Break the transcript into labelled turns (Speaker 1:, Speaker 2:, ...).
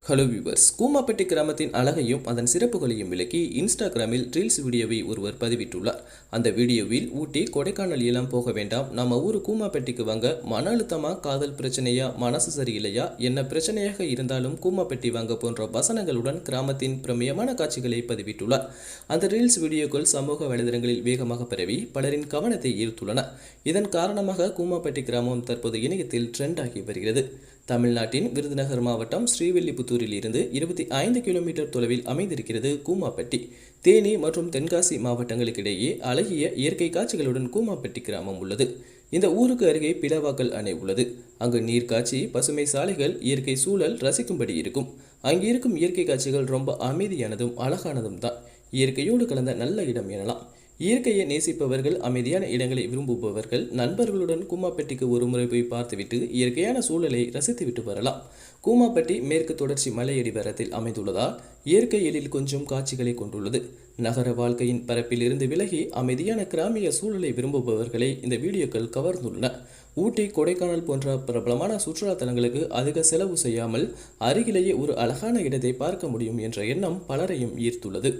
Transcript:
Speaker 1: Hello viewers, Koomapatti கிராமத்தின் அழகையும் அதன் சிறப்புகளையும் விளக்கி இன்ஸ்டாகிராமில் ரீல்ஸ் வீடியோவை ஒருவர் பதிவிட்டுள்ளார். அந்த வீடியோவில் ஊட்டி, கொடைக்கானல் எல்லாம் போக வேண்டாம், நம்ம ஊர் கூமாப்பட்டிக்கு வாங்க, மன அழுத்தமா, காதல் பிரச்சனையா, மனசு சரியில்லையா, என்ன பிரச்சனையாக இருந்தாலும் கூமாப்பட்டி வாங்க போன்ற வசனங்களுடன் கிராமத்தின் பிரமியமான காட்சிகளை பதிவிட்டுள்ளார். அந்த ரீல்ஸ் வீடியோக்கள் சமூக வலைதளங்களில் வேகமாக பரவி பலரின் கவனத்தை ஈர்த்துள்ளன. இதன் காரணமாக கூமாப்பட்டி கிராமம் தற்போது இணையத்தில் ட்ரெண்ட் ஆகி வருகிறது. தமிழ்நாட்டின் விருதுநகர் மாவட்டம் ஸ்ரீவில்லிபுத்தூரில் இருந்து 25 கிலோமீட்டர் தொலைவில் அமைந்திருக்கிறது கூமாப்பட்டி. தேனி மற்றும் தென்காசி மாவட்டங்களுக்கிடையே அழகிய இயற்கை காட்சிகளுடன் கூமாப்பட்டி கிராமம் உள்ளது. இந்த ஊருக்கு அருகே பிளவாக்கல் அணை உள்ளது. அங்கு நீர்க்காட்சி, பசுமை சாலைகள், இயற்கை சூழல் ரசிக்கும்படி இருக்கும். அங்கிருக்கும் இயற்கை காட்சிகள் ரொம்ப அமைதியானதும் அழகானதும் தான். இயற்கையோடு கலந்த நல்ல இடம் எனலாம். இயற்கையை நேசிப்பவர்கள், அமைதியான இடங்களை விரும்புபவர்கள் நண்பர்களுடன் கூமாப்பட்டிக்கு ஒரு முறை போய் பார்த்துவிட்டு இயற்கையான சூழலை ரசித்துவிட்டு வரலாம். கூமாப்பட்டி மேற்கு தொடர்ச்சி மலையடிவாரத்தில் அமைந்துள்ளதால் இயற்கை எழில் கொஞ்சம் காட்சிகளை கொண்டுள்ளது. நகர வாழ்க்கையின் பரப்பில் இருந்து விலகி அமைதியான கிராமிய சூழலை விரும்புபவர்களை இந்த வீடியோக்கள் கவர்ந்துள்ளன. ஊட்டி, கொடைக்கானல் போன்ற பிரபலமான சுற்றுலா தலங்களுக்கு அதிக செலவு செய்யாமல் அருகிலேயே ஒரு அழகான இடத்தை பார்க்க முடியும் என்ற எண்ணம் பலரையும் ஈர்த்துள்ளது.